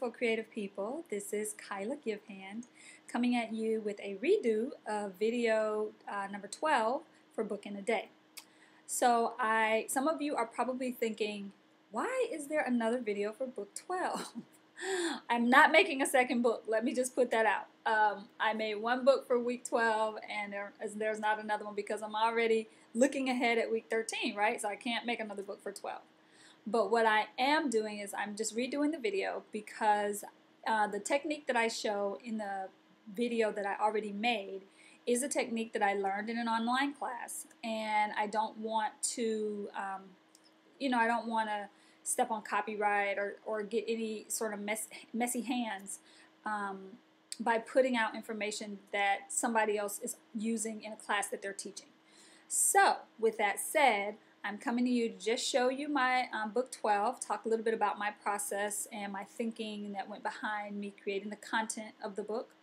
beautiful creative people. This is Kyla Givehand coming at you with a redo of video number 12 for Book in a Day. So some of you are probably thinking, why is there another video for book 12? I'm not making a second book. Let me just put that out. I made one book for week 12 and there's not another one because I'm already looking ahead at week 13, right? So I can't make another book for 12. But what I am doing is I'm just redoing the video because the technique that I show in the video that I already made is a technique that I learned in an online class, and I don't want to, I don't want to step on copyright or get any sort of messy hands by putting out information that somebody else is using in a class that they're teaching. So, with that said, I'm coming to you to just show you my book 12, talk a little bit about my process and my thinking that went behind me creating the content of the book.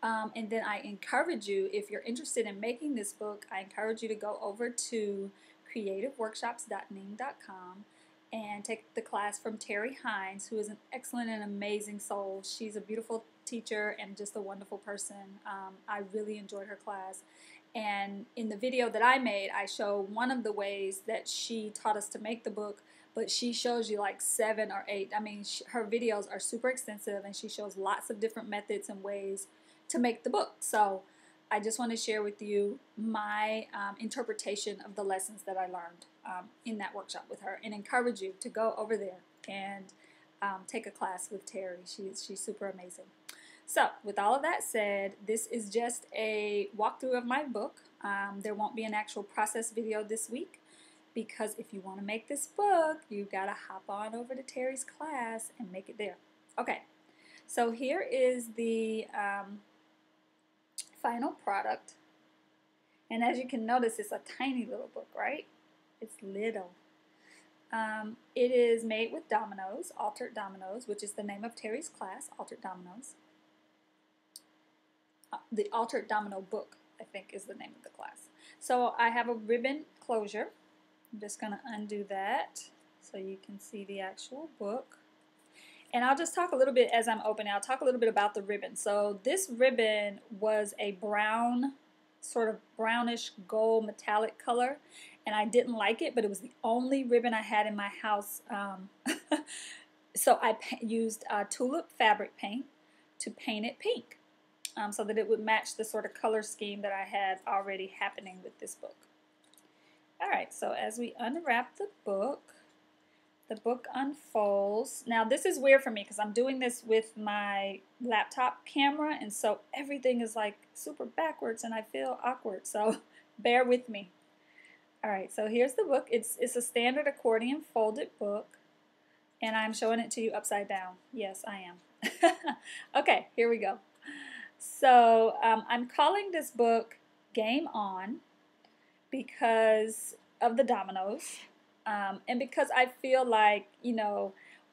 And then I encourage you, if you're interested in making this book, I encourage you to go over to creativeworkshops.ning.com and take the class from Terry Hines, who is an excellent and amazing soul. She's a beautiful teacher and just a wonderful person. I really enjoyed her class. And in the video that I made, I show one of the ways that she taught us to make the book, but she shows you like 7 or 8. I mean, her videos are super extensive, and she shows lots of different methods and ways to make the book. So I just want to share with you my interpretation of the lessons that I learned in that workshop with her, and encourage you to go over there and take a class with Terry. She's super amazing. So, with all of that said, this is just a walkthrough of my book. There won't be an actual process video this week because if you want to make this book, you've got to hop on over to Terry's class and make it there. Okay, so here is the final product. And as you can notice, it's a tiny little book, right? It's little. It is made with dominoes, Altered Dominoes, which is the name of Terry's class, Altered Dominoes. The Altered Domino book, I think, is the name of the class. So I have a ribbon closure. I'm just going to undo that so you can see the actual book. And I'll just talk a little bit as I'm opening. I'll talk a little bit about the ribbon. So this ribbon was a brown, sort of brownish gold metallic color, and I didn't like it, but it was the only ribbon I had in my house. So I used tulip fabric paint to paint it pink. So that it would match the sort of color scheme that I had already happening with this book. Alright, so as we unwrap the book unfolds. Now this is weird for me because I'm doing this with my laptop camera, and so everything is like super backwards and I feel awkward, so bear with me. Alright, so here's the book. It's a standard accordion folded book, and I'm showing it to you upside down. Yes, I am. Okay, here we go. So I'm calling this book Game On because of the dominoes, and because I feel like,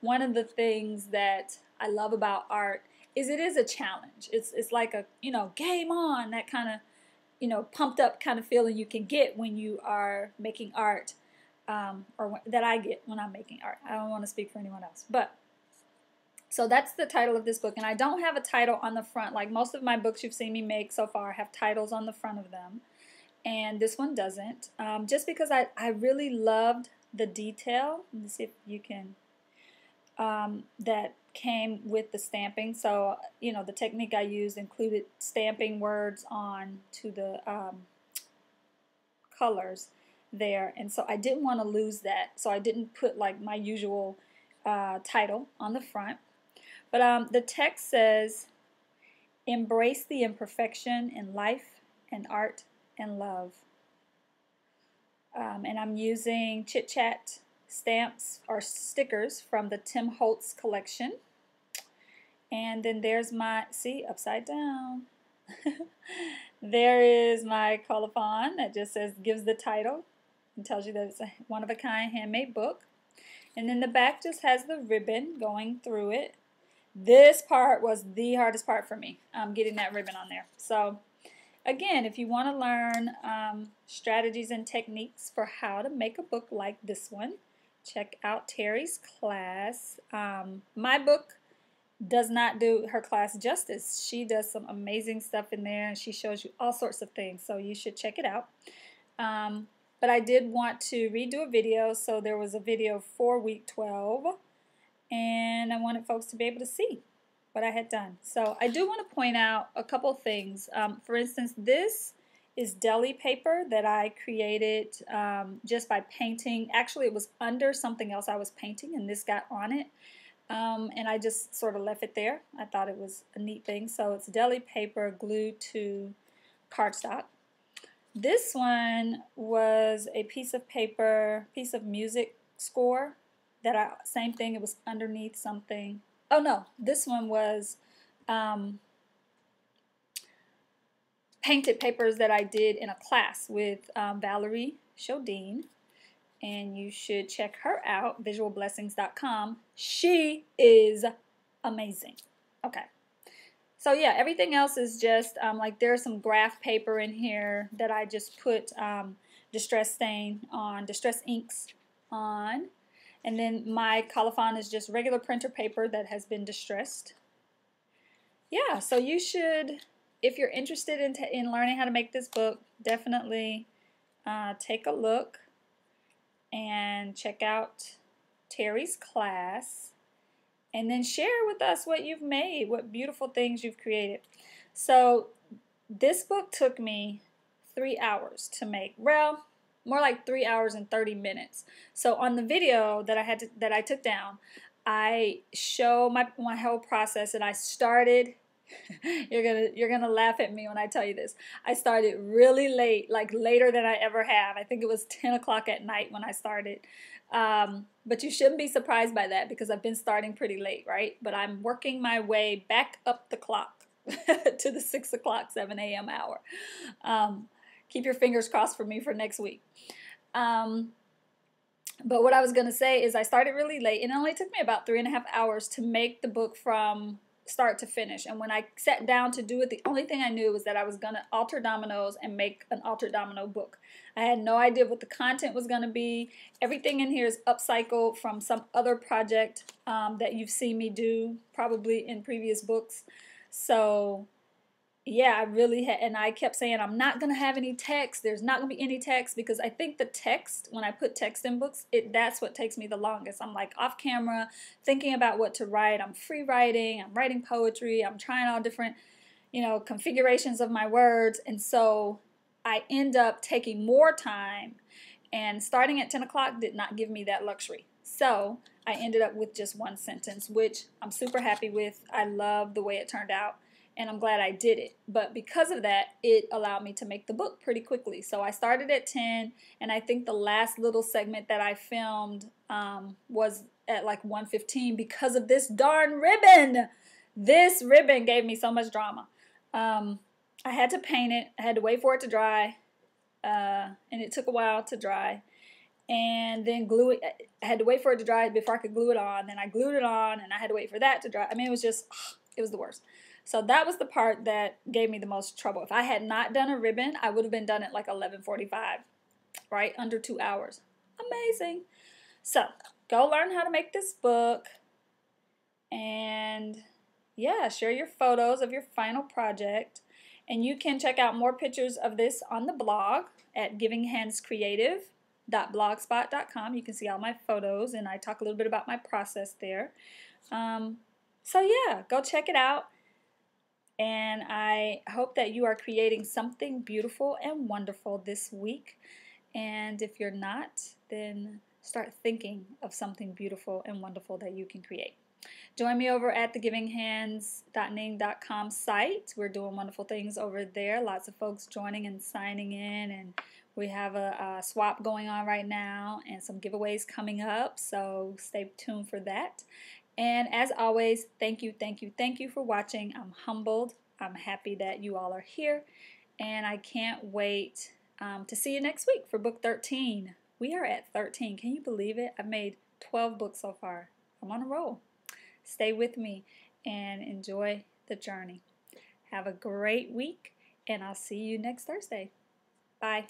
one of the things that I love about art is it is a challenge. It's like a, game on, that kind of, pumped up kind of feeling you can get when you are making art, or that I get when I'm making art. I don't want to speak for anyone else, but so that's the title of this book, and I don't have a title on the front. Like most of my books you've seen me make so far have titles on the front of them, and this one doesn't, just because I really loved the detail. Let me see if you can, that came with the stamping. So, the technique I used included stamping words on to the colors there, and so I didn't want to lose that, so I didn't put like my usual title on the front. But the text says, embrace the imperfection in life and art and love. And I'm using Chit Chat stamps or stickers from the Tim Holtz collection. And then there's my, see, upside down. There is my colophon that just says, gives the title and tells you that it's a one-of-a-kind handmade book. And then the back just has the ribbon going through it. This part was the hardest part for me, getting that ribbon on there. So again, if you want to learn strategies and techniques for how to make a book like this one, check out Terry's class. My book does not do her class justice. She does some amazing stuff in there, and she shows you all sorts of things, so you should check it out. But I did want to redo a video, so there was a video for week 12, and I wanted folks to be able to see what I had done. So I do want to point out a couple things. For instance, this is deli paper that I created just by painting. Actually, it was under something else I was painting, and this got on it. And I just sort of left it there. I thought it was a neat thing. So it's deli paper glued to cardstock. This one was a piece of paper, piece of music score that same thing, it was underneath something. Oh no, this one was painted papers that I did in a class with Valerie Shodine. And you should check her out, visualblessings.com. She is amazing. Okay. So yeah, everything else is just like there's some graph paper in here that I just put distress stain on, distress inks on. And then my colophon is just regular printer paper that has been distressed. Yeah, so you should, if you're interested in learning how to make this book, definitely take a look and check out Terry's class. And then share with us what you've made, what beautiful things you've created. So this book took me 3 hours to make. Well, more like 3 hours and 30 minutes. So on the video that I took down, I show my whole process, and I started. You're gonna laugh at me when I tell you this. I started really late, like later than I ever have. I think it was 10 o'clock at night when I started. But you shouldn't be surprised by that because I've been starting pretty late, right? But I'm working my way back up the clock to the 6 o'clock, 7 a.m. hour. Keep your fingers crossed for me for next week. But what I was going to say is I started really late, and it only took me about 3.5 hours to make the book from start to finish. And when I sat down to do it, the only thing I knew was that I was going to alter dominoes and make an altered domino book. I had no idea what the content was going to be. Everything in here is upcycled from some other project that you've seen me do probably in previous books. So yeah, I really had, and I kept saying I'm not going to have any text. There's not going to be any text, because I think the text, when I put text in books, that's what takes me the longest. I'm like off camera thinking about what to write. I'm free writing. I'm writing poetry. I'm trying all different, configurations of my words. And so I end up taking more time, and starting at 10 o'clock did not give me that luxury. So I ended up with just one sentence, which I'm super happy with. I love the way it turned out, and I'm glad I did it. But because of that, it allowed me to make the book pretty quickly. So I started at 10, and I think the last little segment that I filmed was at like 1:15 because of this darn ribbon. This ribbon gave me so much drama. I had to paint it. I had to wait for it to dry, and it took a while to dry. And then glue it. I had to wait for it to dry before I could glue it on. Then I glued it on, and I had to wait for that to dry. I mean, it was just, it was the worst. So that was the part that gave me the most trouble. If I had not done a ribbon, I would have been done at like 11:45, right? Under 2 hours. Amazing. So go learn how to make this book. And yeah, share your photos of your final project. And you can check out more pictures of this on the blog at givinghandscreative.blogspot.com. You can see all my photos, and I talk a little bit about my process there. So yeah, go check it out. And I hope that you are creating something beautiful and wonderful this week. And if you're not, then start thinking of something beautiful and wonderful that you can create. Join me over at the givinghands.ning.com site. We're doing wonderful things over there. Lots of folks joining and signing in, and we have a swap going on right now and some giveaways coming up, so stay tuned for that. And as always, thank you for watching. I'm humbled. I'm happy that you all are here, and I can't wait to see you next week for book 13. We are at 13. Can you believe it? I've made 12 books so far. I'm on a roll. Stay with me and enjoy the journey. Have a great week, and I'll see you next Thursday. Bye.